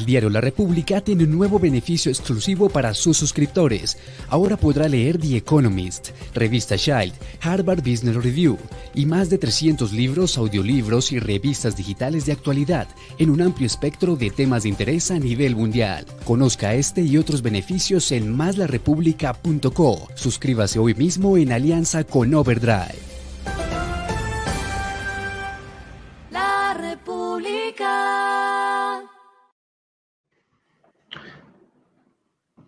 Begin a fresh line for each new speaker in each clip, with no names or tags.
El diario La República tiene un nuevo beneficio exclusivo para sus suscriptores. Ahora podrá leer The Economist, Revista Child, Harvard Business Review y más de 300 libros, audiolibros y revistas digitales de actualidad en un amplio espectro de temas de interés a nivel mundial. Conozca este y otros beneficios en maslarepublica.co. Suscríbase hoy mismo en alianza con Overdrive.
La República.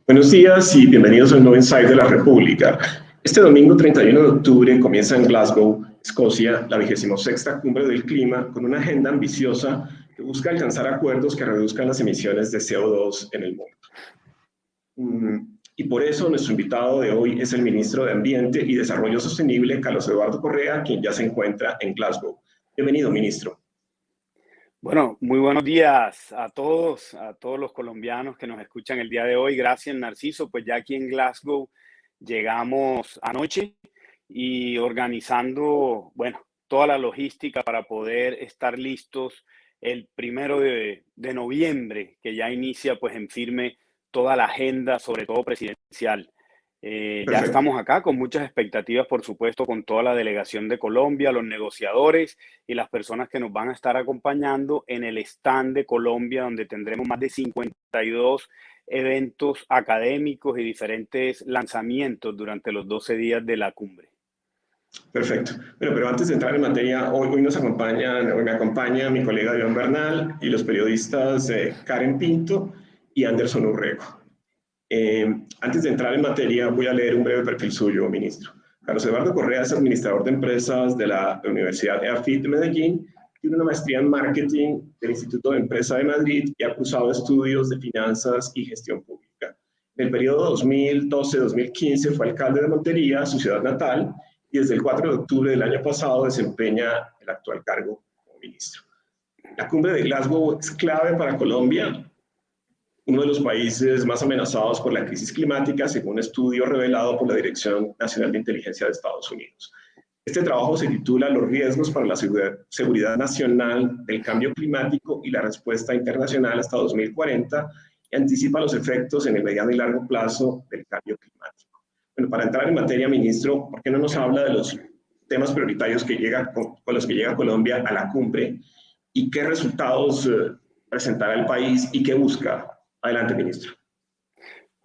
Buenos días y bienvenidos a un nuevo Insight de la República. Este domingo 31 de octubre comienza en Glasgow, Escocia, la 26ª Cumbre del Clima con una agenda ambiciosa que busca alcanzar acuerdos que reduzcan las emisiones de CO2 en el mundo. Y por eso nuestro invitado de hoy es el Ministro de Ambiente y Desarrollo Sostenible, Carlos Eduardo Correa, quien ya se encuentra en Glasgow. Bienvenido, ministro.
Bueno, muy buenos días a todos los colombianos que nos escuchan el día de hoy. Gracias, Narciso. Pues ya aquí en Glasgow llegamos anoche y organizando, toda la logística para poder estar listos el 1 de noviembre, que ya inicia pues en firme toda la agenda, sobre todo presidencial. Ya estamos acá con muchas expectativas, por supuesto, con toda la delegación de Colombia, los negociadores y las personas que nos van a estar acompañando en el stand de Colombia, donde tendremos más de 52 eventos académicos y diferentes lanzamientos durante los 12 días de la cumbre.
Perfecto. Bueno, pero antes de entrar en materia, hoy me acompaña mi colega Iván Bernal y los periodistas Karen Pinto y Anderson Urrego. Antes de entrar en materia, voy a leer un breve perfil suyo, ministro. Carlos Eduardo Correa es administrador de empresas de la Universidad EAFIT de Medellín, tiene una maestría en marketing del Instituto de Empresa de Madrid y ha cursado estudios de finanzas y gestión pública. En el periodo 2012-2015 fue alcalde de Montería, su ciudad natal, y desde el 4 de octubre del año pasado desempeña el actual cargo como ministro. La cumbre de Glasgow es clave para Colombia, uno de los países más amenazados por la crisis climática, según un estudio revelado por la Dirección Nacional de Inteligencia de Estados Unidos. Este trabajo se titula Los riesgos para la seguridad nacional del cambio climático y la respuesta internacional hasta 2040 y anticipa los efectos en el mediano y largo plazo del cambio climático. Bueno, para entrar en materia, ministro, ¿por qué no nos habla de los temas prioritarios con los que llega Colombia a la cumbre y qué resultados presentará el país y qué busca? Adelante, ministro.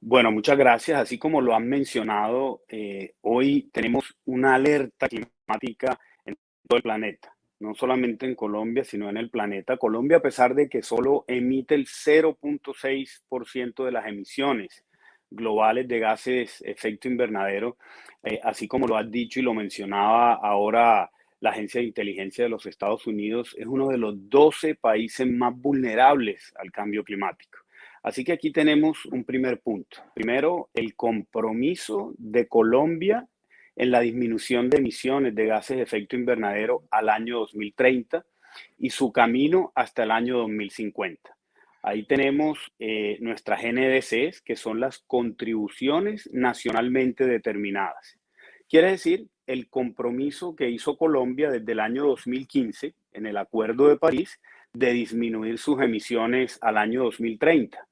Bueno, muchas gracias. Así como lo han mencionado, hoy tenemos una alerta climática en todo el planeta, no solamente en Colombia, sino en el planeta. Colombia, a pesar de que solo emite el 0.6% de las emisiones globales de gases efecto invernadero, así como lo has dicho y lo mencionaba ahora la Agencia de Inteligencia de los Estados Unidos, es uno de los 12 países más vulnerables al cambio climático. Así que aquí tenemos un primer punto. Primero, el compromiso de Colombia en la disminución de emisiones de gases de efecto invernadero al año 2030 y su camino hasta el año 2050. Ahí tenemos nuestras NDCs, que son las contribuciones nacionalmente determinadas. Quiere decir, el compromiso que hizo Colombia desde el año 2015 en el Acuerdo de París de disminuir sus emisiones al año 2030.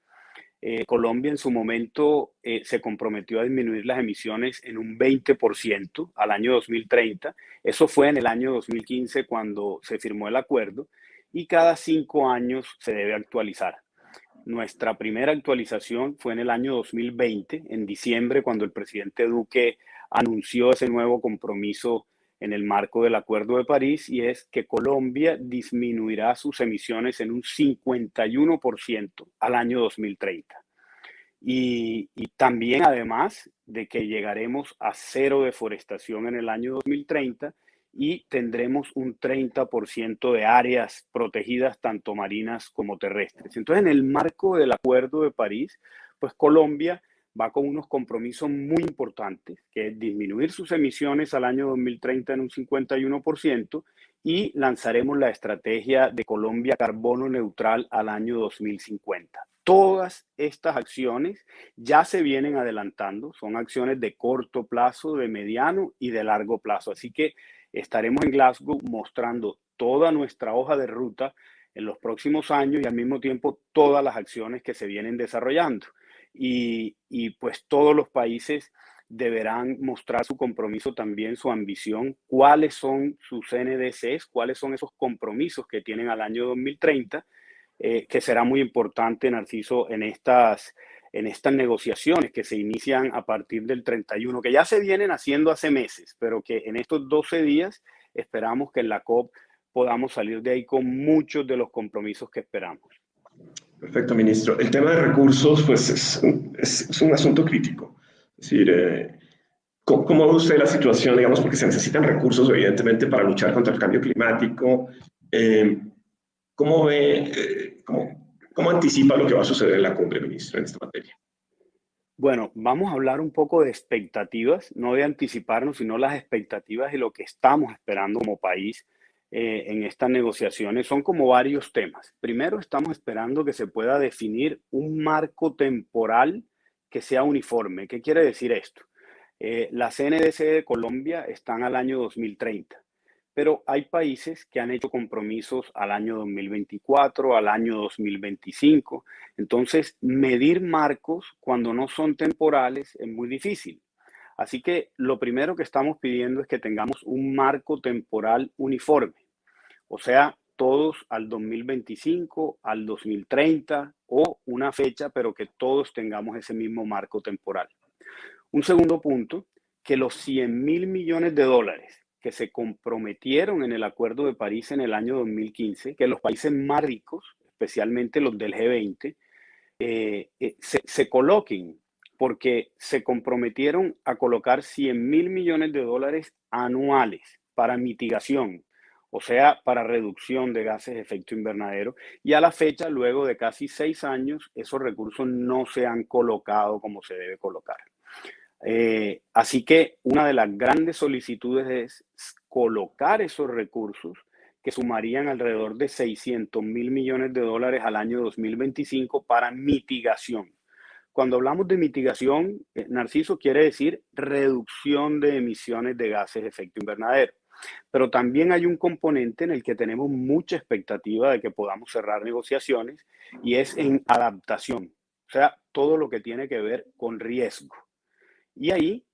Colombia en su momento se comprometió a disminuir las emisiones en un 20% al año 2030. Eso fue en el año 2015 cuando se firmó el acuerdo y cada 5 años se debe actualizar. Nuestra primera actualización fue en el año 2020, en diciembre, cuando el presidente Duque anunció ese nuevo compromiso en el marco del Acuerdo de París, y es que Colombia disminuirá sus emisiones en un 51% al año 2030. Y también, además de que llegaremos a cero deforestación en el año 2030 y tendremos un 30% de áreas protegidas, tanto marinas como terrestres. Entonces, en el marco del Acuerdo de París, pues Colombia va con unos compromisos muy importantes, que es disminuir sus emisiones al año 2030 en un 51% y lanzaremos la estrategia de Colombia carbono neutral al año 2050. Todas estas acciones ya se vienen adelantando, son acciones de corto plazo, de mediano y de largo plazo. Así que estaremos en Glasgow mostrando toda nuestra hoja de ruta en los próximos años y al mismo tiempo todas las acciones que se vienen desarrollando. Y pues todos los países deberán mostrar su compromiso también, su ambición, cuáles son sus NDCs, cuáles son esos compromisos que tienen al año 2030, que será muy importante, Narciso, en estas negociaciones que se inician a partir del 31, que ya se vienen haciendo hace meses, pero que en estos 12 días esperamos que en la COP podamos salir de ahí con muchos de los compromisos que esperamos.
Perfecto, ministro. El tema de recursos, pues, es un asunto crítico. Es decir, ¿cómo ve usted la situación, digamos, porque se necesitan recursos, evidentemente, para luchar contra el cambio climático? ¿Cómo ve, cómo anticipa lo que va a suceder en la cumbre, ministro, en esta materia?
Bueno, vamos a hablar un poco de expectativas, no de anticiparnos, sino las expectativas y lo que estamos esperando como país en estas negociaciones. Son como varios temas. Primero, estamos esperando que se pueda definir un marco temporal que sea uniforme. ¿Qué quiere decir esto? Las NDC de Colombia están al año 2030. Pero hay países que han hecho compromisos al año 2024, al año 2025. Entonces, medir marcos cuando no son temporales es muy difícil. Así que lo primero que estamos pidiendo es que tengamos un marco temporal uniforme. O sea, todos al 2025, al 2030 o una fecha, pero que todos tengamos ese mismo marco temporal. Un segundo punto, que los 100.000 millones de dólares que se comprometieron en el Acuerdo de París en el año 2015, que los países más ricos, especialmente los del G20, se coloquen, porque se comprometieron a colocar 100.000 millones de dólares anuales para mitigación, o sea, para reducción de gases de efecto invernadero. Y a la fecha, luego de casi 6 años, esos recursos no se han colocado como se debe colocar. Así que una de las grandes solicitudes es colocar esos recursos que sumarían alrededor de 600.000 millones de dólares al año 2025 para mitigación. Cuando hablamos de mitigación, Narciso, quiere decir reducción de emisiones de gases de efecto invernadero. Pero también hay un componente en el que tenemos mucha expectativa de que podamos cerrar negociaciones y es en adaptación, o sea, todo lo que tiene que ver con riesgo. Y ahí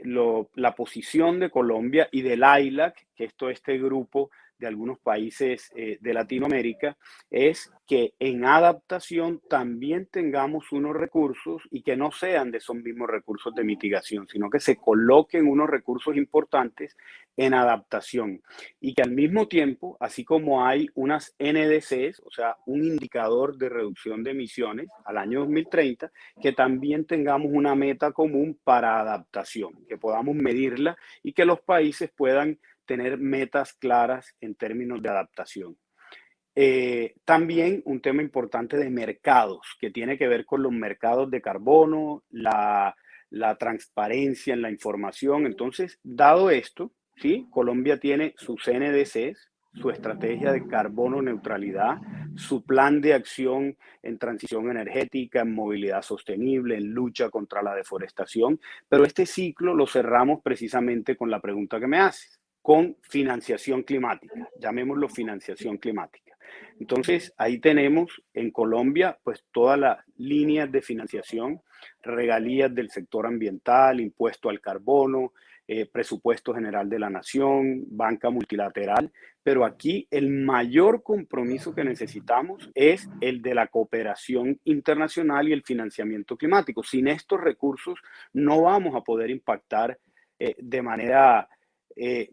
la posición de Colombia y del ILAC, que es todo este grupo de algunos países de Latinoamérica, es que en adaptación también tengamos unos recursos y que no sean de esos mismos recursos de mitigación, sino que se coloquen unos recursos importantes en adaptación y que al mismo tiempo, así como hay unas NDCs, o sea, un indicador de reducción de emisiones al año 2030, que también tengamos una meta común para adaptación, que podamos medirla y que los países puedan tener metas claras en términos de adaptación. También un tema importante de mercados, que tiene que ver con los mercados de carbono, la transparencia en la información. Entonces, dado esto, ¿sí? Colombia tiene sus NDCs, su estrategia de carbono neutralidad, su plan de acción en transición energética, en movilidad sostenible, en lucha contra la deforestación, pero este ciclo lo cerramos precisamente con la pregunta que me haces, con financiación climática, llamémoslo financiación climática. Entonces, ahí tenemos en Colombia pues todas las líneas de financiación, regalías del sector ambiental, impuesto al carbono, presupuesto general de la nación, banca multilateral, pero aquí el mayor compromiso que necesitamos es el de la cooperación internacional y el financiamiento climático. Sin estos recursos no vamos a poder impactar de manera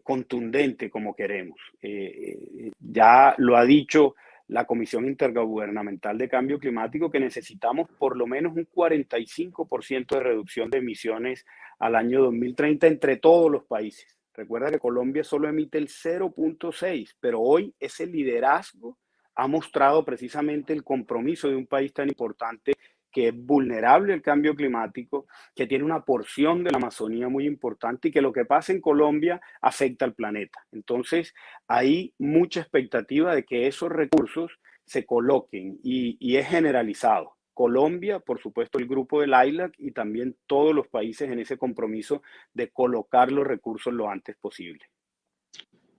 contundente como queremos. Ya lo ha dicho la Comisión Intergubernamental de Cambio Climático, que necesitamos por lo menos un 45% de reducción de emisiones al año 2030 entre todos los países. Recuerda que Colombia solo emite el 0.6, pero hoy ese liderazgo ha mostrado precisamente el compromiso de un país tan importante que es vulnerable al cambio climático, que tiene una porción de la Amazonía muy importante y que lo que pasa en Colombia afecta al planeta. Entonces, hay mucha expectativa de que esos recursos se coloquen y es generalizado. Colombia, por supuesto, el grupo del ILAC y también todos los países en ese compromiso de colocar los recursos lo antes posible.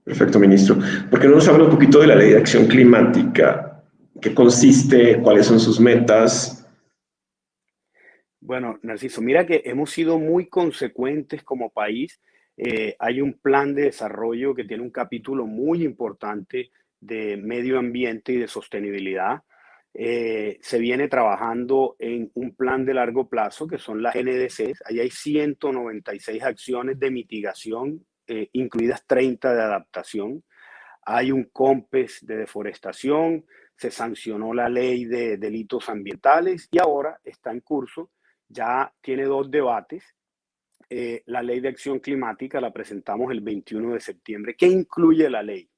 Perfecto, ministro. ¿Por qué no nos habla un poquito de la Ley de Acción Climática? qué consiste? ¿Cuáles son sus metas?
Bueno, Narciso, mira que hemos sido muy consecuentes como país. Hay un plan de desarrollo que tiene un capítulo muy importante de medio ambiente y de sostenibilidad. Se viene trabajando en un plan de largo plazo que son las NDCs. Ahí hay 196 acciones de mitigación, incluidas 30 de adaptación. Hay un COMPES de deforestación, se sancionó la ley de delitos ambientales y ahora está en curso, ya tiene dos debates. La ley de acción climática la presentamos el 21 de septiembre. ¿Qué incluye la ley?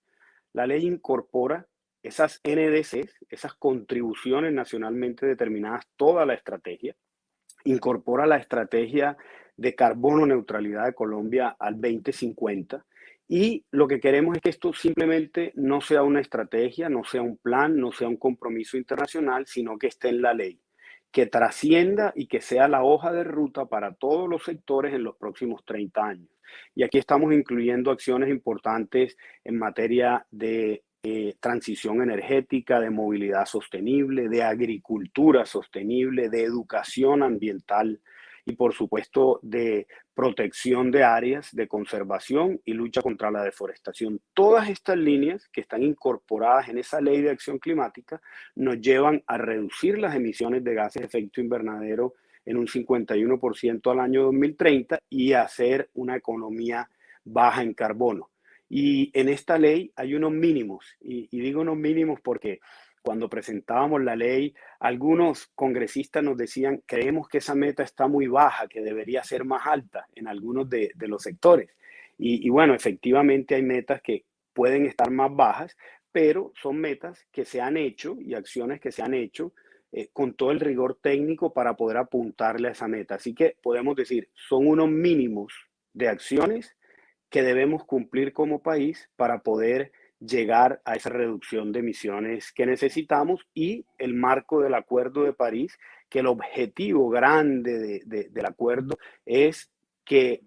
La ley incorpora esas NDCs, esas contribuciones nacionalmente determinadas, toda la estrategia, incorpora la estrategia de carbono neutralidad de Colombia al 2050 y lo que queremos es que esto simplemente no sea una estrategia, no sea un plan, no sea un compromiso internacional, sino que esté en la ley, que trascienda y que sea la hoja de ruta para todos los sectores en los próximos 30 años. Y aquí estamos incluyendo acciones importantes en materia de transición energética, de movilidad sostenible, de agricultura sostenible, de educación ambiental y por supuesto de protección de áreas, de conservación y lucha contra la deforestación. Todas estas líneas que están incorporadas en esa ley de acción climática nos llevan a reducir las emisiones de gases de efecto invernadero en un 51% al año 2030 y hacer una economía baja en carbono. Y en esta ley hay unos mínimos, y digo unos mínimos porque cuando presentábamos la ley, algunos congresistas nos decían, creemos que esa meta está muy baja, que debería ser más alta en algunos de los sectores. Y bueno, efectivamente hay metas que pueden estar más bajas, pero son metas que se han hecho y acciones que se han hecho con todo el rigor técnico para poder apuntarle a esa meta. Así que podemos decir, son unos mínimos de acciones que debemos cumplir como país para poder llegar a esa reducción de emisiones que necesitamos y el marco del Acuerdo de París, que el objetivo grande del acuerdo es que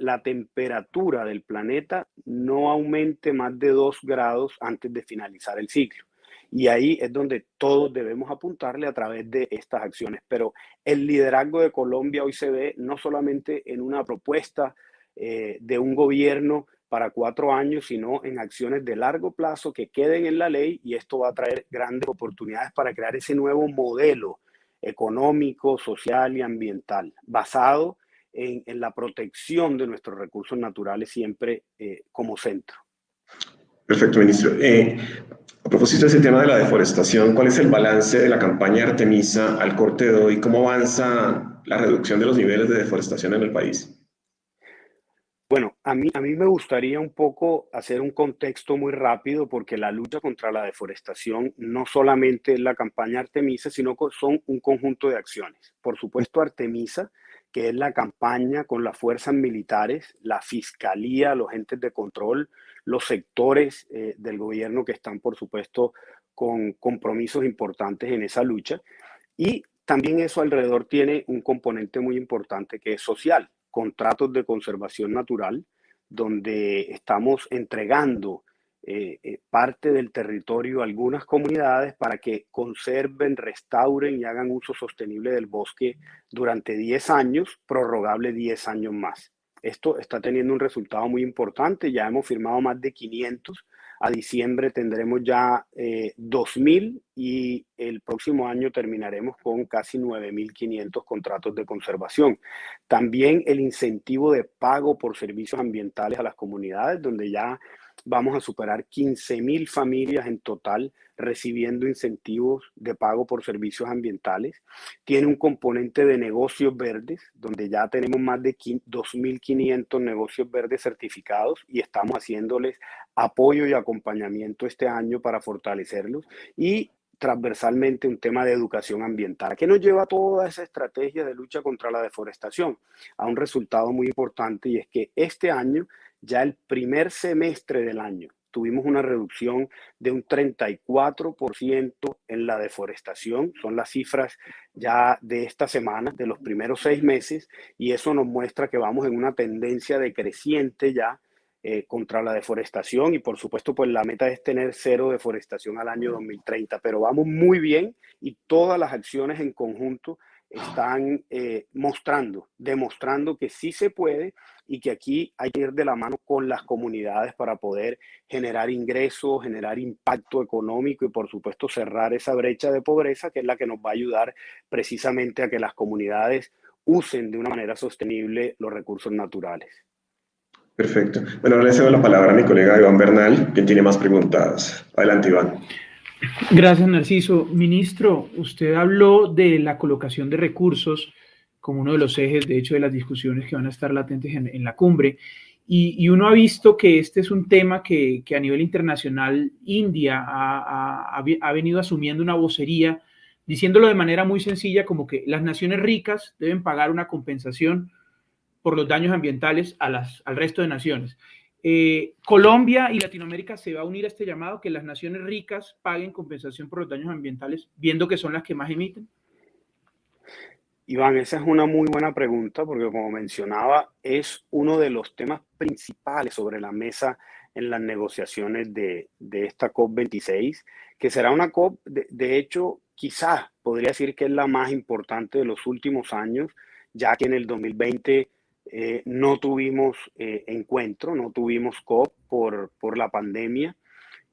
la temperatura del planeta no aumente más de 2 grados antes de finalizar el ciclo. Y ahí es donde todos debemos apuntarle a través de estas acciones. Pero el liderazgo de Colombia hoy se ve no solamente en una propuesta de un gobierno para 4 años, sino en acciones de largo plazo que queden en la ley y esto va a traer grandes oportunidades para crear ese nuevo modelo económico, social y ambiental basado en la protección de nuestros recursos naturales siempre como centro.
Perfecto, ministro. A propósito de ese tema de la deforestación, ¿cuál es el balance de la campaña Artemisa al corte de hoy? ¿Cómo avanza la reducción de los niveles de deforestación en el país?
Bueno, a mí me gustaría un poco hacer un contexto muy rápido porque la lucha contra la deforestación no solamente es la campaña Artemisa, sino que son un conjunto de acciones. Por supuesto, Artemisa, que es la campaña con las fuerzas militares, la fiscalía, los entes de control, los sectores del gobierno que están, por supuesto, con compromisos importantes en esa lucha. Y también eso alrededor tiene un componente muy importante que es social, contratos de conservación natural, donde estamos entregando parte del territorio a algunas comunidades para que conserven, restauren y hagan uso sostenible del bosque durante 10 años, prorrogable 10 años más. Esto está teniendo un resultado muy importante, ya hemos firmado más de 500. A diciembre tendremos ya 2.000 y el próximo año terminaremos con casi 9.500 contratos de conservación. También el incentivo de pago por servicios ambientales a las comunidades, donde ya vamos a superar 15.000 familias en total recibiendo incentivos de pago por servicios ambientales. Tiene un componente de negocios verdes, donde ya tenemos más de 2.500 negocios verdes certificados y estamos haciéndoles apoyo y acompañamiento este año para fortalecerlos. Y transversalmente un tema de educación ambiental, que nos lleva toda esa estrategia de lucha contra la deforestación a un resultado muy importante y es que este año, ya el primer semestre del año, tuvimos una reducción de un 34% en la deforestación, son las cifras ya de esta semana, de los primeros 6 meses, y eso nos muestra que vamos en una tendencia decreciente ya contra la deforestación y por supuesto pues la meta es tener 0 deforestación al año 2030, pero vamos muy bien y todas las acciones en conjunto están demostrando que sí se puede y que aquí hay que ir de la mano con las comunidades para poder generar ingresos, generar impacto económico y por supuesto cerrar esa brecha de pobreza que es la que nos va a ayudar precisamente a que las comunidades usen de una manera sostenible los recursos naturales.
Perfecto. Bueno, ahora le cedo la palabra a mi colega Iván Bernal, quien tiene más preguntas. Adelante, Iván.
Gracias, Narciso. Ministro, usted habló de la colocación de recursos como uno de los ejes, de hecho, de las discusiones que van a estar latentes en la cumbre. Y uno ha visto que este es un tema que a nivel internacional India ha venido asumiendo una vocería, diciéndolo de manera muy sencilla, como que las naciones ricas deben pagar una compensación por los daños ambientales al resto de naciones. Colombia y Latinoamérica se va a unir a este llamado, que las naciones ricas paguen compensación por los daños ambientales, viendo que son las que más emiten.
Iván, esa es una muy buena pregunta porque como mencionaba, es uno de los temas principales sobre la mesa en las negociaciones de esta COP26, que será una COP, de hecho, quizás podría decir que es la más importante de los últimos años, ya que en el 2020 no tuvimos encuentro, no tuvimos COP por la pandemia.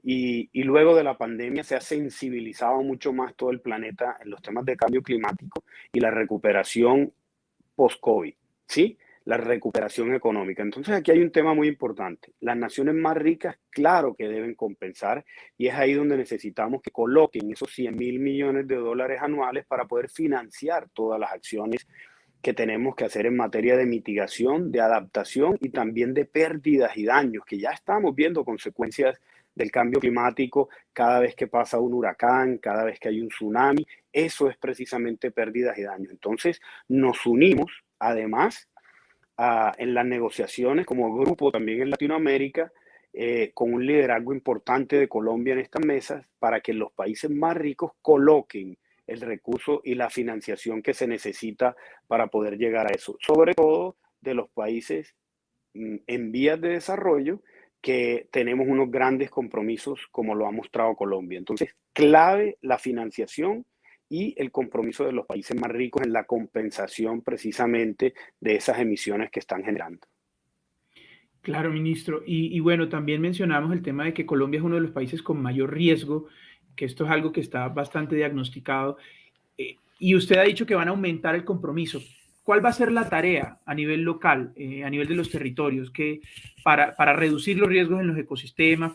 Y luego de la pandemia se ha sensibilizado mucho más todo el planeta en los temas de cambio climático y la recuperación post-COVID, ¿sí? La recuperación económica. Entonces aquí hay un tema muy importante. Las naciones más ricas, claro que deben compensar y es ahí donde necesitamos que coloquen esos 100.000 millones de dólares anuales para poder financiar todas las acciones que tenemos que hacer en materia de mitigación, de adaptación y también de pérdidas y daños, que ya estamos viendo consecuencias del cambio climático cada vez que pasa un huracán, cada vez que hay un tsunami. Eso es precisamente pérdidas y daños. Entonces nos unimos, además, en las negociaciones como grupo también en Latinoamérica, con un liderazgo importante de Colombia en estas mesas para que los países más ricos coloquen el recurso y la financiación que se necesita para poder llegar a eso, sobre todo de los países en vías de desarrollo, que tenemos unos grandes compromisos como lo ha mostrado Colombia. Entonces, clave la financiación y el compromiso de los países más ricos en la compensación precisamente de esas emisiones que están generando.
Claro, ministro. Y bueno, también mencionamos el tema de que Colombia es uno de los países con mayor riesgo, que esto es algo que está bastante diagnosticado. Y usted ha dicho que van a aumentar el compromiso. ¿Cuál va a ser la tarea a nivel local, a nivel de los territorios, para reducir los riesgos en los ecosistemas?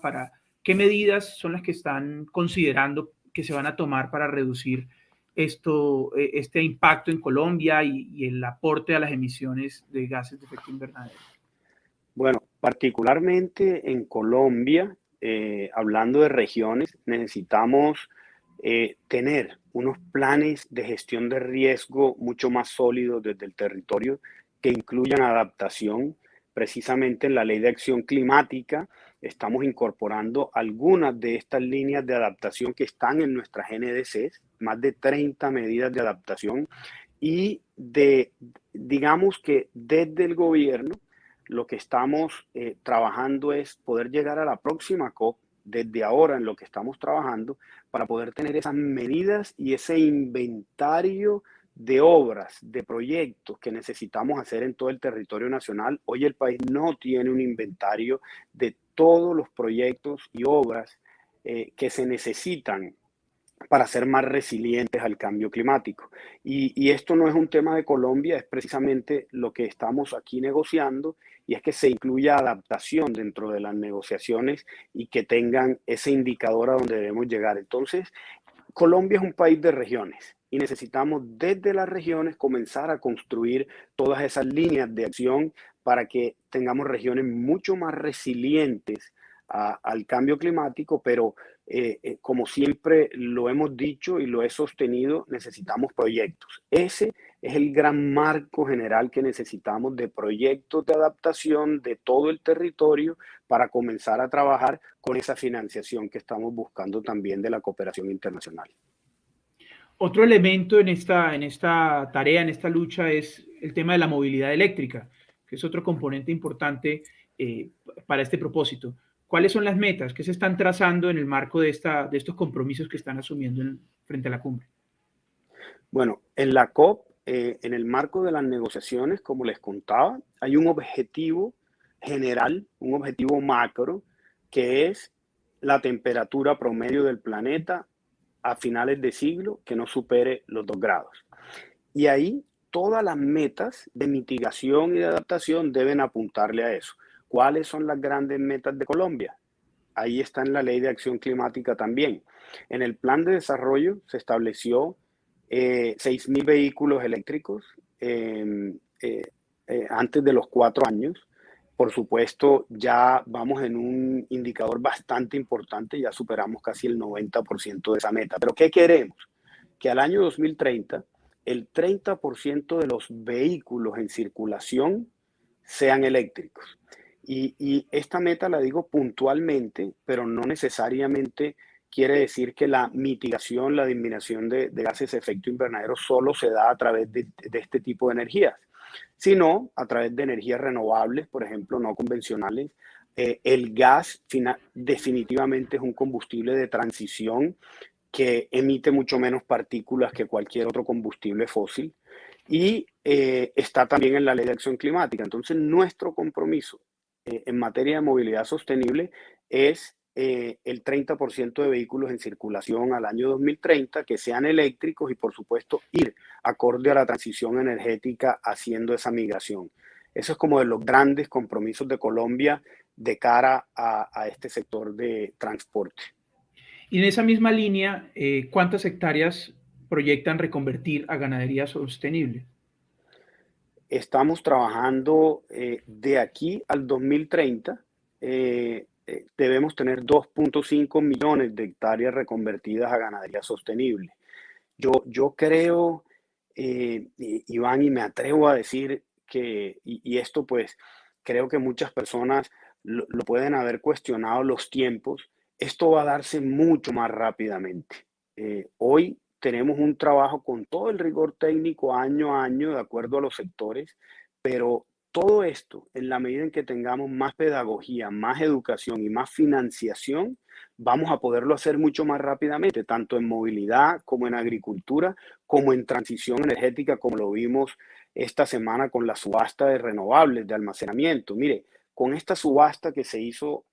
¿Qué medidas son las que están considerando que se van a tomar para reducir este impacto en Colombia y el aporte a las emisiones de gases de efecto invernadero?
Bueno, particularmente en Colombia, hablando de regiones, necesitamos tener unos planes de gestión de riesgo mucho más sólidos desde el territorio que incluyan adaptación. Precisamente en la Ley de Acción Climática estamos incorporando algunas de estas líneas de adaptación que están en nuestras NDCs, más de 30 medidas de adaptación y digamos que desde el gobierno lo que estamos trabajando es poder llegar a la próxima COP desde ahora en lo que estamos trabajando para poder tener esas medidas y ese inventario de obras, de proyectos que necesitamos hacer en todo el territorio nacional. Hoy el país no tiene un inventario de todos los proyectos y obras que se necesitan para ser más resilientes al cambio climático. Y esto no es un tema de Colombia, es precisamente lo que estamos aquí negociando, y es que se incluya adaptación dentro de las negociaciones y que tengan ese indicador a donde debemos llegar. Entonces, Colombia es un país de regiones y necesitamos desde las regiones comenzar a construir todas esas líneas de acción para que tengamos regiones mucho más resilientes al cambio climático, pero como siempre lo hemos dicho y lo he sostenido, necesitamos proyectos. Ese es el gran marco general que necesitamos de proyectos de adaptación de todo el territorio para comenzar a trabajar con esa financiación que estamos buscando también de la cooperación internacional.
Otro elemento en esta tarea, en esta lucha, es el tema de la movilidad eléctrica, que es otro componente importante para este propósito. ¿Cuáles son las metas que se están trazando en el marco de estos compromisos que están asumiendo frente a la cumbre?
Bueno, en la COP, en el marco de las negociaciones, como les contaba, hay un objetivo general, un objetivo macro, que es la temperatura promedio del planeta a finales de siglo que no supere los 2 grados. Y ahí todas las metas de mitigación y de adaptación deben apuntarle a eso. ¿Cuáles son las grandes metas de Colombia? Ahí está en la Ley de Acción Climática también. En el Plan de Desarrollo se estableció 6.000 vehículos eléctricos antes de los 4 años. Por supuesto, ya vamos en un indicador bastante importante, ya superamos casi el 90% de esa meta. ¿Pero qué queremos? Que al año 2030 el 30% de los vehículos en circulación sean eléctricos. Y esta meta la digo puntualmente, pero no necesariamente quiere decir que la mitigación, la disminución de gases de efecto invernadero solo se da a través de este tipo de energías, sino a través de energías renovables, por ejemplo, no convencionales. El gas definitivamente es un combustible de transición que emite mucho menos partículas que cualquier otro combustible fósil y está también en la Ley de Acción Climática. Entonces, nuestro compromiso en materia de movilidad sostenible es el 30% de vehículos en circulación al año 2030 que sean eléctricos y, por supuesto, ir acorde a la transición energética haciendo esa migración. Eso es como de los grandes compromisos de Colombia de cara a este sector de transporte.
Y en esa misma línea, ¿cuántas hectáreas proyectan reconvertir a ganadería sostenible?
Estamos trabajando de aquí al 2030. Debemos tener 2.5 millones de hectáreas reconvertidas a ganadería sostenible. Yo creo, Iván, y me atrevo a decir que, y esto pues creo que muchas personas lo pueden haber cuestionado los tiempos, esto va a darse mucho más rápidamente. Hoy tenemos un trabajo con todo el rigor técnico año a año, de acuerdo a los sectores, pero todo esto, en la medida en que tengamos más pedagogía, más educación y más financiación, vamos a poderlo hacer mucho más rápidamente, tanto en movilidad como en agricultura, como en transición energética, como lo vimos esta semana con la subasta de renovables, de almacenamiento. Mire, con esta subasta que se hizo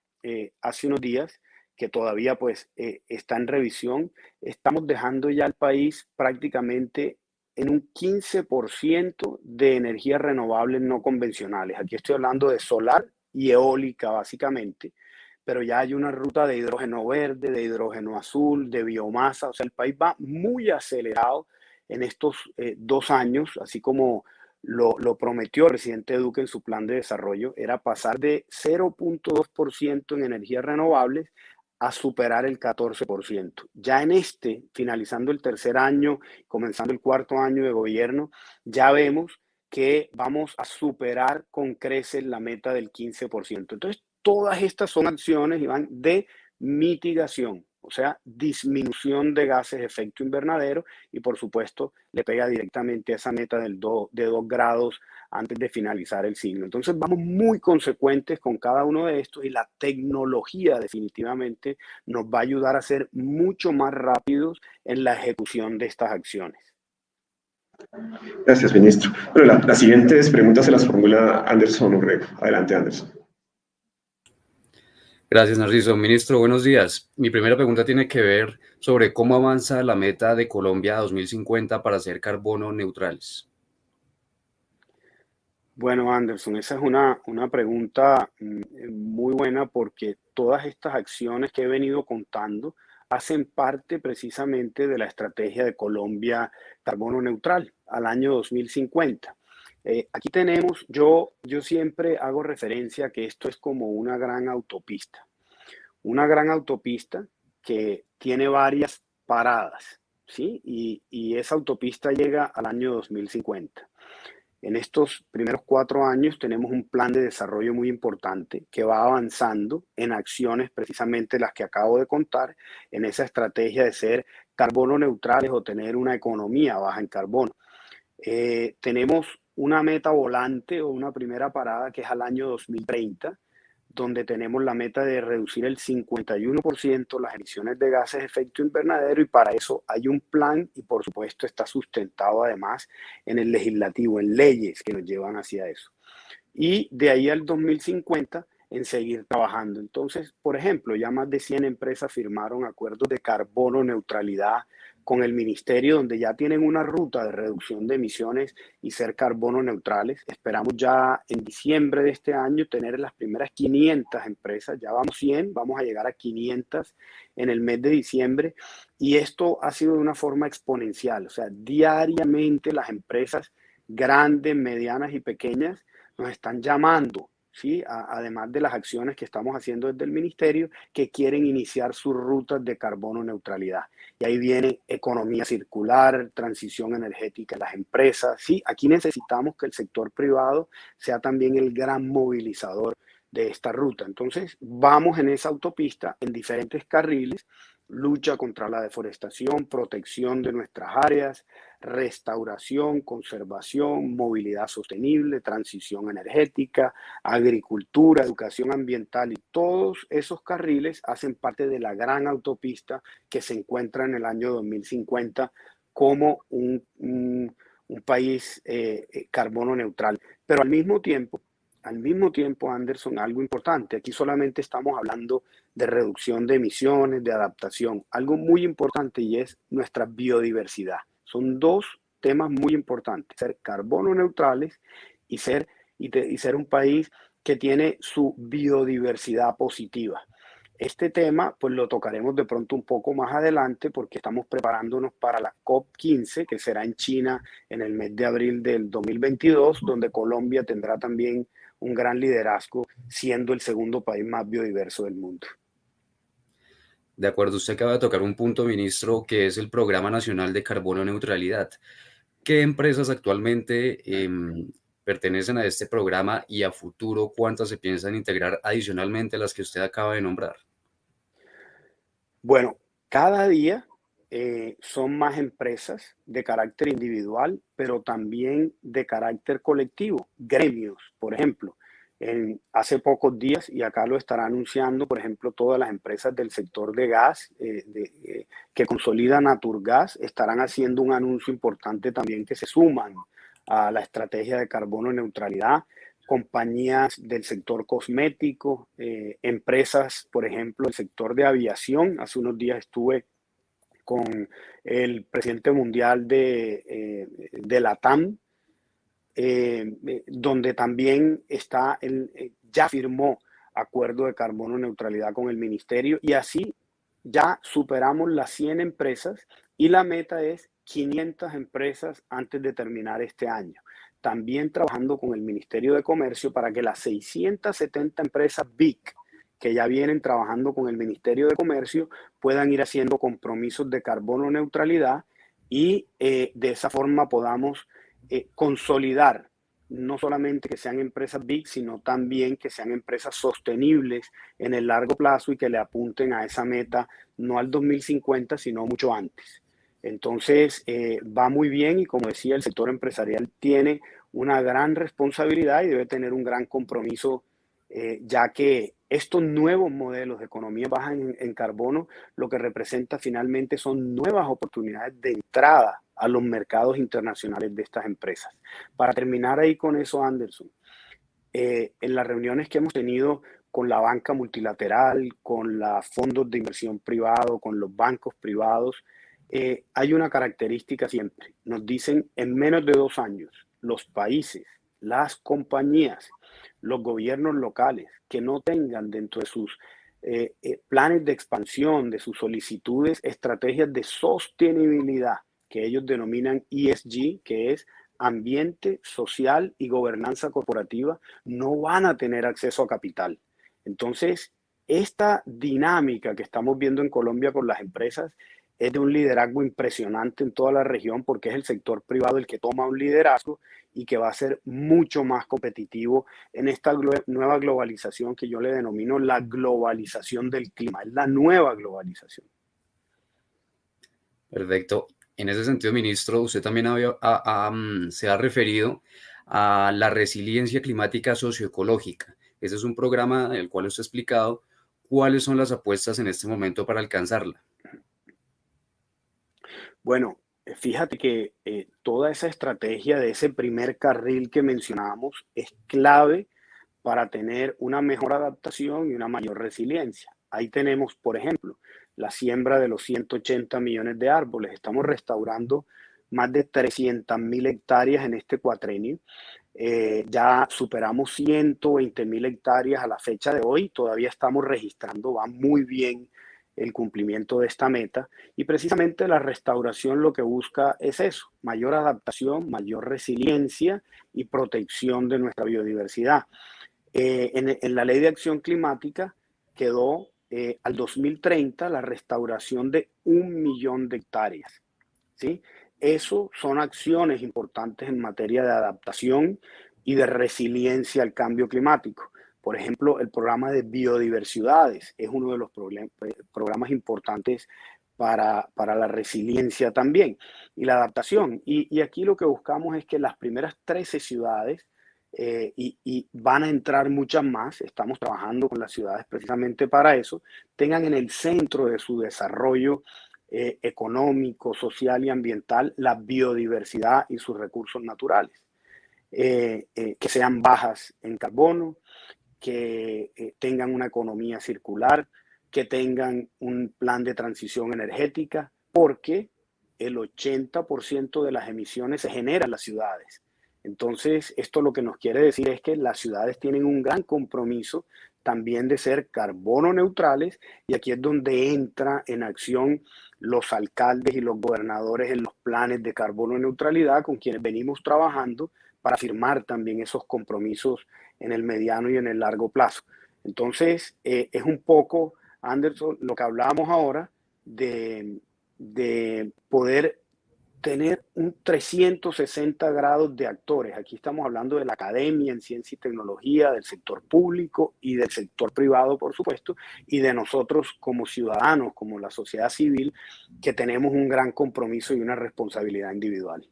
hace unos días, que todavía pues está en revisión, estamos dejando ya al país prácticamente en un 15% de energías renovables no convencionales. Aquí estoy hablando de solar y eólica básicamente, pero ya hay una ruta de hidrógeno verde, de hidrógeno azul, de biomasa. O sea, el país va muy acelerado en estos 2 años, así como lo prometió el presidente Duque en su plan de desarrollo, era pasar de 0.2% en energías renovables a superar el 14%. Ya en finalizando el 3er año, comenzando el 4.º año de gobierno, ya vemos que vamos a superar con creces la meta del 15%. Entonces, todas estas son acciones, Iván, de mitigación, o sea, disminución de gases de efecto invernadero y, por supuesto, le pega directamente a esa meta de 2 grados antes de finalizar el siglo. Entonces, vamos muy consecuentes con cada uno de estos y la tecnología definitivamente nos va a ayudar a ser mucho más rápidos en la ejecución de estas acciones.
Gracias, ministro. Bueno, las siguientes preguntas se las formula Anderson Urrego. Adelante, Anderson.
Gracias, Narciso. Ministro, buenos días. Mi primera pregunta tiene que ver sobre cómo avanza la meta de Colombia 2050 para ser carbono neutrales.
Bueno, Anderson, esa es una pregunta muy buena porque todas estas acciones que he venido contando hacen parte precisamente de la estrategia de Colombia carbono neutral al año 2050. Aquí tenemos, yo siempre hago referencia a que esto es como una gran autopista que tiene varias paradas, ¿sí? Y esa autopista llega al año 2050. En estos primeros 4 años tenemos un plan de desarrollo muy importante que va avanzando en acciones precisamente las que acabo de contar, en esa estrategia de ser carbono neutrales o tener una economía baja en carbono. Tenemos una meta volante o una primera parada que es al año 2030, donde tenemos la meta de reducir el 51% las emisiones de gases de efecto invernadero, y para eso hay un plan y por supuesto está sustentado además en el legislativo, en leyes que nos llevan hacia eso. Y de ahí al 2050 en seguir trabajando. Entonces, por ejemplo, ya más de 100 empresas firmaron acuerdos de carbono neutralidad con el ministerio, donde ya tienen una ruta de reducción de emisiones y ser carbono neutrales. Esperamos ya en diciembre de este año tener las primeras 500 empresas, ya vamos 100, vamos a llegar a 500 en el mes de diciembre, y esto ha sido de una forma exponencial, o sea, diariamente las empresas grandes, medianas y pequeñas nos están llamando, ¿sí? Además de las acciones que estamos haciendo desde el ministerio, que quieren iniciar sus rutas de carbono neutralidad. Y ahí viene economía circular, transición energética en las empresas. Sí, aquí necesitamos que el sector privado sea también el gran movilizador de esta ruta. Entonces, vamos en esa autopista en diferentes carriles: lucha contra la deforestación, protección de nuestras áreas, restauración, conservación, movilidad sostenible, transición energética, agricultura, educación ambiental, y todos esos carriles hacen parte de la gran autopista que se encuentra en el año 2050 como un país carbono neutral. Pero al mismo tiempo, Anderson, algo importante, aquí solamente estamos hablando de reducción de emisiones, de adaptación, algo muy importante, y es nuestra biodiversidad. Son dos temas muy importantes: ser carbono neutrales y ser un país que tiene su biodiversidad positiva. Este tema pues lo tocaremos de pronto un poco más adelante, porque estamos preparándonos para la COP15, que será en China en el mes de abril del 2022, donde Colombia tendrá también un gran liderazgo, siendo el segundo país más biodiverso del mundo.
De acuerdo, usted acaba de tocar un punto, ministro, que es el Programa Nacional de Carbono Neutralidad. ¿Qué empresas actualmente pertenecen a este programa, y a futuro cuántas se piensan integrar adicionalmente a las que usted acaba de nombrar?
Bueno, cada día son más empresas de carácter individual, pero también de carácter colectivo, gremios, por ejemplo. Hace pocos días, y acá lo estará anunciando, por ejemplo, todas las empresas del sector de gas que consolida Naturgas, estarán haciendo un anuncio importante también, que se suman a la estrategia de carbono neutralidad. Compañías del sector cosmético, empresas, por ejemplo, del sector de aviación. Hace unos días estuve con el presidente mundial de LATAM, donde también ya firmó acuerdo de carbono neutralidad con el ministerio, y así ya superamos las 100 empresas, y la meta es 500 empresas antes de terminar este año. También trabajando con el Ministerio de Comercio para que las 670 empresas BIC que ya vienen trabajando con el Ministerio de Comercio puedan ir haciendo compromisos de carbono neutralidad, y de esa forma podamos consolidar no solamente que sean empresas BIC, sino también que sean empresas sostenibles en el largo plazo, y que le apunten a esa meta no al 2050, sino mucho antes. Entonces, va muy bien, y como decía, el sector empresarial tiene una gran responsabilidad y debe tener un gran compromiso, ya que estos nuevos modelos de economía baja en carbono lo que representa finalmente son nuevas oportunidades de entrada a los mercados internacionales de estas empresas. Para terminar ahí con eso, Anderson, en las reuniones que hemos tenido con la banca multilateral, con los fondos de inversión privado, con los bancos privados, hay una característica siempre. Nos dicen, en menos de 2 años, los países, las compañías, los gobiernos locales que no tengan dentro de sus planes de expansión, de sus solicitudes, estrategias de sostenibilidad, que ellos denominan ESG, que es ambiente, social y gobernanza corporativa, no van a tener acceso a capital. Entonces, esta dinámica que estamos viendo en Colombia con las empresas es de un liderazgo impresionante en toda la región, porque es el sector privado el que toma un liderazgo y que va a ser mucho más competitivo en esta nueva globalización que yo le denomino la globalización del clima. Es la nueva globalización.
Perfecto. En ese sentido, ministro, usted también se ha referido a la resiliencia climática socioecológica. Ese es un programa el cual usted ha explicado. ¿Cuáles son las apuestas en este momento para alcanzarla?
Bueno, fíjate que toda esa estrategia de ese primer carril que mencionamos es clave para tener una mejor adaptación y una mayor resiliencia. Ahí tenemos, por ejemplo, la siembra de los 180 millones de árboles. Estamos restaurando más de 300.000 hectáreas en este cuatrenio. Ya superamos 120.000 hectáreas a la fecha de hoy. Todavía estamos registrando, va muy bien el cumplimiento de esta meta. Y precisamente la restauración lo que busca es eso, mayor adaptación, mayor resiliencia y protección de nuestra biodiversidad. En la Ley de Acción Climática quedó al 2030 la restauración de 1 millón de hectáreas, ¿sí? Eso son acciones importantes en materia de adaptación y de resiliencia al cambio climático. Por ejemplo, el programa de biodiversidades es uno de los programas importantes para la resiliencia también y la adaptación. Y aquí lo que buscamos es que las primeras 13 ciudades, y van a entrar muchas más, estamos trabajando con las ciudades precisamente para eso, tengan en el centro de su desarrollo económico, social y ambiental la biodiversidad y sus recursos naturales, que sean bajas en carbono, que tengan una economía circular, que tengan un plan de transición energética, porque el 80% de las emisiones se generan en las ciudades. Entonces, esto lo que nos quiere decir es que las ciudades tienen un gran compromiso también de ser carbono neutrales, y aquí es donde entra en acción los alcaldes y los gobernadores en los planes de carbono neutralidad con quienes venimos trabajando para firmar también esos compromisos en el mediano y en el largo plazo. Entonces, es un poco, Anderson, lo que hablábamos ahora de poder tener un 360 grados de actores. Aquí estamos hablando de la academia en ciencia y tecnología, del sector público y del sector privado, por supuesto, y de nosotros como ciudadanos, como la sociedad civil, que tenemos un gran compromiso y una responsabilidad individual.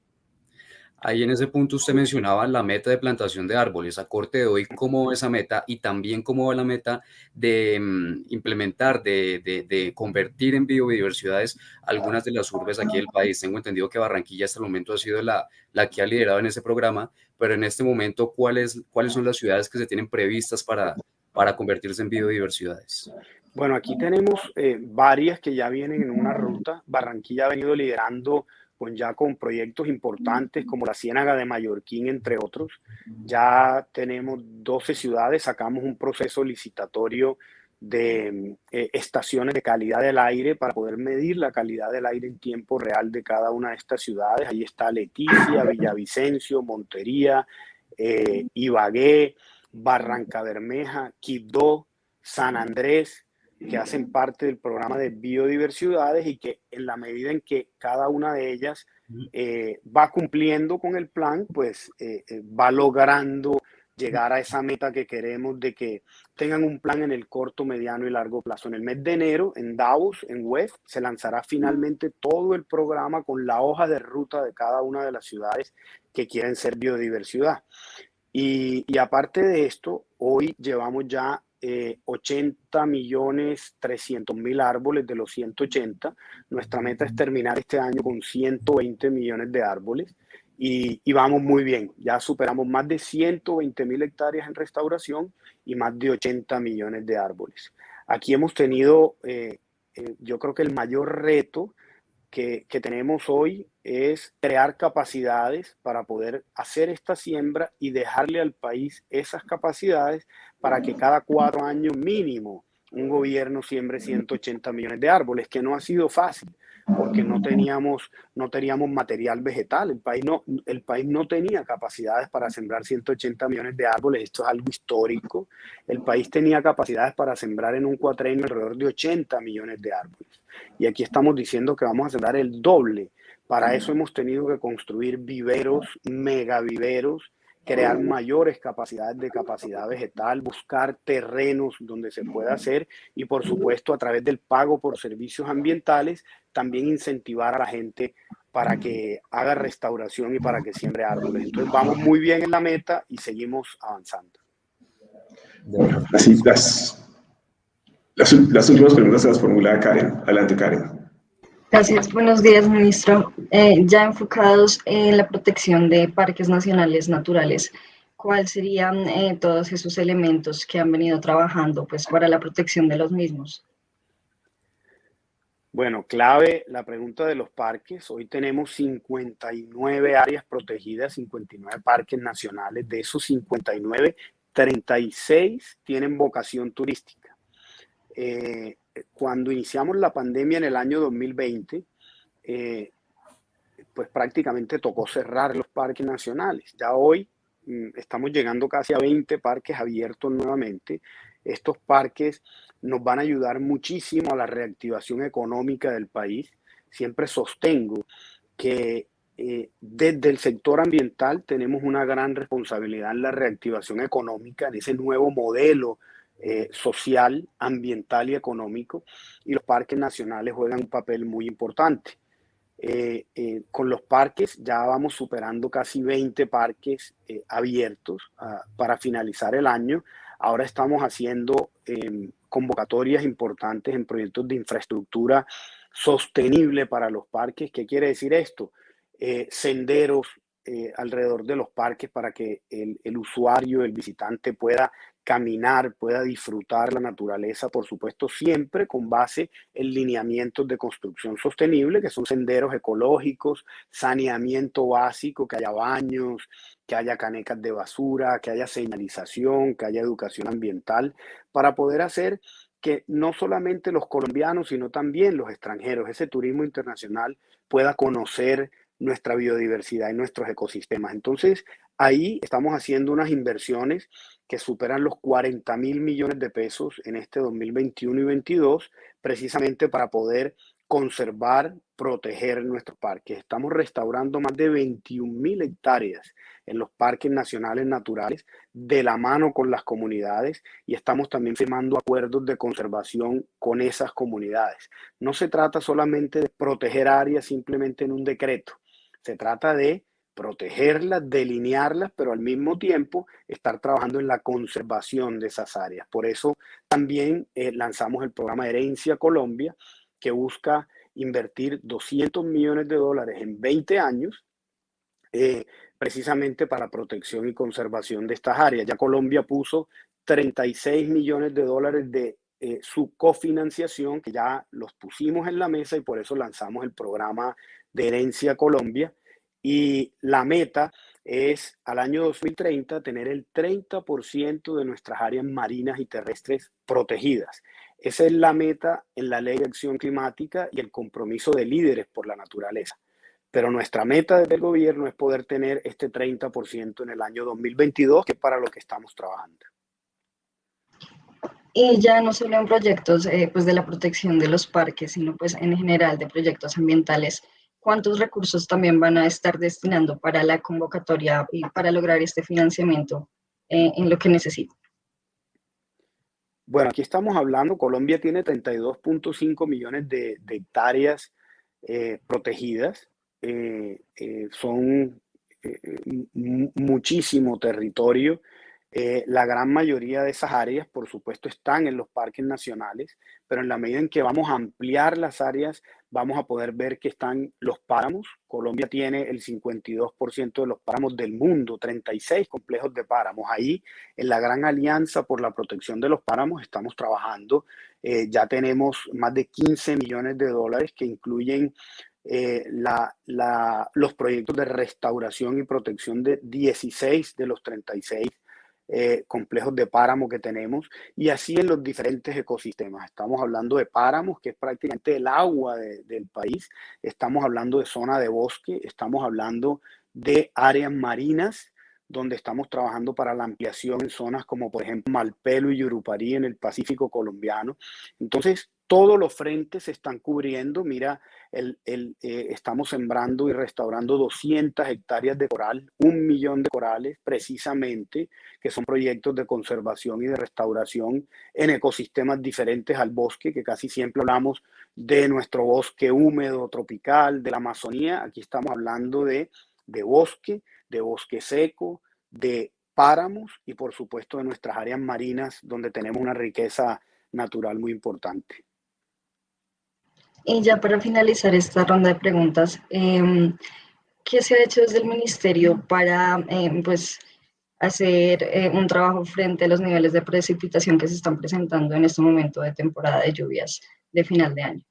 Ahí en ese punto usted mencionaba la meta de plantación de árboles. A corte de hoy, ¿cómo va esa meta? Y también cómo va la meta de implementar, de convertir en biodiversidades algunas de las urbes aquí del país. Tengo entendido que Barranquilla hasta el momento ha sido la que ha liderado en ese programa, pero en este momento, ¿cuáles son las ciudades que se tienen previstas para convertirse en biodiversidades?
Bueno, aquí tenemos varias que ya vienen en una ruta. Barranquilla ha venido liderando con proyectos importantes como la Ciénaga de Mallorquín, entre otros. Ya tenemos 12 ciudades, sacamos un proceso licitatorio de estaciones de calidad del aire para poder medir la calidad del aire en tiempo real de cada una de estas ciudades. Ahí está Leticia, Villavicencio, Montería, Ibagué, Barrancabermeja, Quibdó, San Andrés, que hacen parte del programa de biodiversidades, y que en la medida en que cada una de ellas va cumpliendo con el plan, pues va logrando llegar a esa meta que queremos de que tengan un plan en el corto, mediano y largo plazo. En el mes de enero, en Davos, en WEF, se lanzará finalmente todo el programa con la hoja de ruta de cada una de las ciudades que quieren ser biodiversidad. Y aparte de esto, hoy llevamos ya 80.300.000 árboles de los 180. Nuestra meta es terminar este año con 120 millones de árboles y vamos muy bien. Ya superamos más de 120.000 hectáreas en restauración y más de 80 millones de árboles. Aquí hemos tenido, yo creo que el mayor reto que tenemos hoy es crear capacidades para poder hacer esta siembra y dejarle al país esas capacidades para que cada 4 años mínimo un gobierno siembre 180 millones de árboles, que no ha sido fácil porque no teníamos material vegetal. El país no tenía capacidades para sembrar 180 millones de árboles. Esto es algo histórico. El país tenía capacidades para sembrar en un cuatrenio alrededor de 80 millones de árboles. Y aquí estamos diciendo que vamos a sembrar el doble. Para eso hemos tenido que construir viveros, megaviveros, crear mayores capacidades de capacidad vegetal, buscar terrenos donde se pueda hacer y, por supuesto, a través del pago por servicios ambientales, también incentivar a la gente para que haga restauración y para que siembre árboles. Entonces, vamos muy bien en la meta y seguimos avanzando.
De acuerdo.
Así, las últimas preguntas se las formula Karen. Adelante, Karen.
Gracias. Buenos días, ministro. Ya enfocados en la protección de parques nacionales naturales, ¿cuáles serían todos esos elementos que han venido trabajando pues, para la protección de los mismos?
Bueno, clave la pregunta de los parques. Hoy tenemos 59 áreas protegidas, 59 parques nacionales. De esos 59, 36 tienen vocación turística. Cuando iniciamos la pandemia en el año 2020, pues prácticamente tocó cerrar los parques nacionales. Ya hoy estamos llegando casi a 20 parques abiertos nuevamente. Estos parques nos van a ayudar muchísimo a la reactivación económica del país. Siempre sostengo que desde el sector ambiental tenemos una gran responsabilidad en la reactivación económica, en ese nuevo modelo social, ambiental y económico, y los parques nacionales juegan un papel muy importante. Con los parques ya vamos superando casi 20 parques abiertos para finalizar el año. Ahora estamos haciendo convocatorias importantes en proyectos de infraestructura sostenible para los parques. ¿Qué quiere decir esto? Senderos alrededor de los parques para que el usuario, el visitante pueda caminar, pueda disfrutar la naturaleza, por supuesto, siempre con base en lineamientos de construcción sostenible, que son senderos ecológicos, saneamiento básico, que haya baños, que haya canecas de basura, que haya señalización, que haya educación ambiental, para poder hacer que no solamente los colombianos, sino también los extranjeros, ese turismo internacional pueda conocer nuestra biodiversidad y nuestros ecosistemas. Entonces, ahí estamos haciendo unas inversiones que superan los 40.000 millones de pesos en este 2021 y 2022, precisamente para poder conservar, proteger nuestros parques. Estamos restaurando más de 21.000 hectáreas en los parques nacionales naturales de la mano con las comunidades y estamos también firmando acuerdos de conservación con esas comunidades. No se trata solamente de proteger áreas simplemente en un decreto. Se trata de protegerlas, delinearlas, pero al mismo tiempo estar trabajando en la conservación de esas áreas. Por eso también lanzamos el programa Herencia Colombia, que busca invertir 200 millones de dólares en 20 años, precisamente para protección y conservación de estas áreas. Ya Colombia puso 36 millones de dólares de su cofinanciación, que ya los pusimos en la mesa y por eso lanzamos el programa de Herencia Colombia. Y la meta es al año 2030 tener el 30% de nuestras áreas marinas y terrestres protegidas. Esa es la meta en la Ley de Acción Climática y el compromiso de líderes por la naturaleza. Pero nuestra meta desde el gobierno es poder tener este 30% en el año 2022, que es para lo que estamos trabajando.
Y ya no solo en proyectos pues de la protección de los parques, sino pues en general de proyectos ambientales, ¿cuántos recursos también van a estar destinando para la convocatoria y para lograr este financiamiento en lo que necesita?
Bueno, aquí estamos hablando, Colombia tiene 32.5 millones de hectáreas protegidas. Son muchísimo territorio. La gran mayoría de esas áreas, por supuesto, están en los parques nacionales, pero en la medida en que vamos a ampliar las áreas, vamos a poder ver que están los páramos. Colombia tiene el 52% de los páramos del mundo, 36 complejos de páramos. Ahí, en la Gran Alianza por la Protección de los Páramos, estamos trabajando. Ya tenemos más de 15 millones de dólares que incluyen los proyectos de restauración y protección de 16 de los 36 complejos de páramo que tenemos, y así en los diferentes ecosistemas. Estamos hablando de páramos, que es prácticamente el agua del país. Estamos hablando de zona de bosque, estamos hablando de áreas marinas, donde estamos trabajando para la ampliación en zonas como por ejemplo Malpelo y Yurupari en el Pacífico colombiano. Entonces, todos los frentes se están cubriendo. Mira, estamos sembrando y restaurando 200 hectáreas de coral, 1 millón de corales precisamente, que son proyectos de conservación y de restauración en ecosistemas diferentes al bosque, que casi siempre hablamos de nuestro bosque húmedo tropical, de la Amazonía. Aquí estamos hablando de bosque seco, de páramos y por supuesto de nuestras áreas marinas, donde tenemos una riqueza natural muy importante.
Y ya para finalizar esta ronda de preguntas, ¿qué se ha hecho desde el ministerio para pues, hacer un trabajo frente a los niveles de precipitación que se están presentando en este momento de temporada de lluvias de final de año?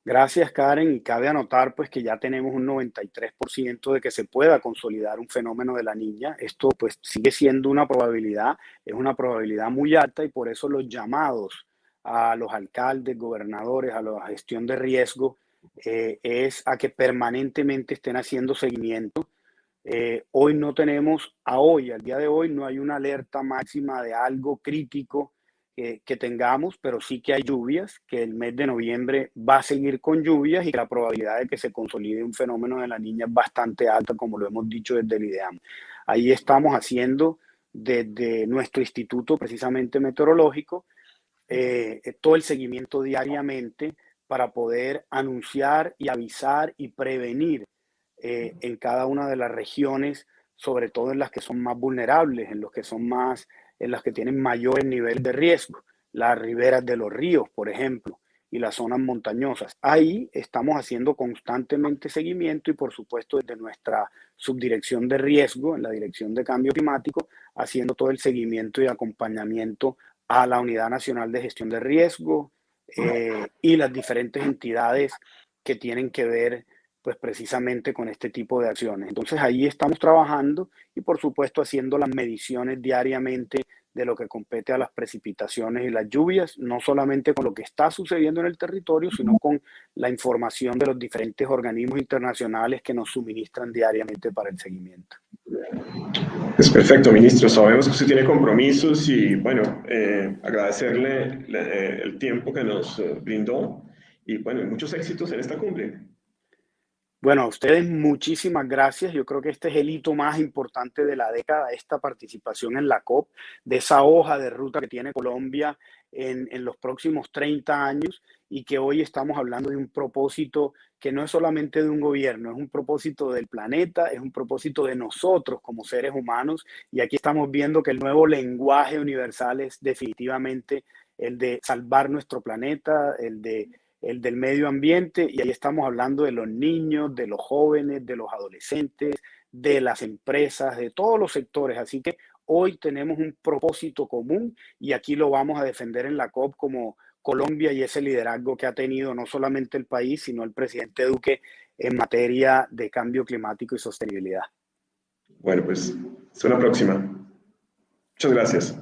Gracias, Karen. Y cabe anotar pues que ya tenemos un 93% de que se pueda consolidar un fenómeno de la Niña. Esto pues sigue siendo una probabilidad, es una probabilidad muy alta y por eso los llamados a los alcaldes, gobernadores, a la gestión de riesgo es a que permanentemente estén haciendo seguimiento. Hoy no tenemos, al día de hoy, no hay una alerta máxima de algo crítico que tengamos, pero sí que hay lluvias, que el mes de noviembre va a seguir con lluvias y que la probabilidad de que se consolide un fenómeno de la Niña es bastante alta, como lo hemos dicho desde el IDEAM. Ahí estamos haciendo desde nuestro instituto precisamente meteorológico todo el seguimiento diariamente para poder anunciar y avisar y prevenir en cada una de las regiones, sobre todo en las que son más vulnerables, en las que tienen mayores niveles de riesgo, las riberas de los ríos, por ejemplo, y las zonas montañosas. Ahí estamos haciendo constantemente seguimiento y, por supuesto, desde nuestra subdirección de riesgo, en la Dirección de Cambio Climático, haciendo todo el seguimiento y acompañamiento a la Unidad Nacional de Gestión de Riesgo y las diferentes entidades que tienen que ver pues precisamente con este tipo de acciones. Entonces ahí estamos trabajando y por supuesto haciendo las mediciones diariamente de lo que compete a las precipitaciones y las lluvias, no solamente con lo que está sucediendo en el territorio, sino con la información de los diferentes organismos internacionales que nos suministran diariamente para el seguimiento.
Es perfecto, ministro. Sabemos que usted tiene compromisos y, bueno, agradecerle el tiempo que nos brindó y, bueno, muchos éxitos en esta cumbre.
Bueno, a ustedes muchísimas gracias. Yo creo que este es el hito más importante de la década, esta participación en la COP, de esa hoja de ruta que tiene Colombia en los próximos 30 años y que hoy estamos hablando de un propósito que no es solamente de un gobierno, es un propósito del planeta, es un propósito de nosotros como seres humanos y aquí estamos viendo que el nuevo lenguaje universal es definitivamente el de salvar nuestro planeta, el del medio ambiente, y ahí estamos hablando de los niños, de los jóvenes, de los adolescentes, de las empresas, de todos los sectores. Así que hoy tenemos un propósito común y aquí lo vamos a defender en la COP como Colombia y ese liderazgo que ha tenido no solamente el país, sino el presidente Duque en materia de cambio climático y sostenibilidad.
Bueno, pues hasta una próxima. Muchas gracias.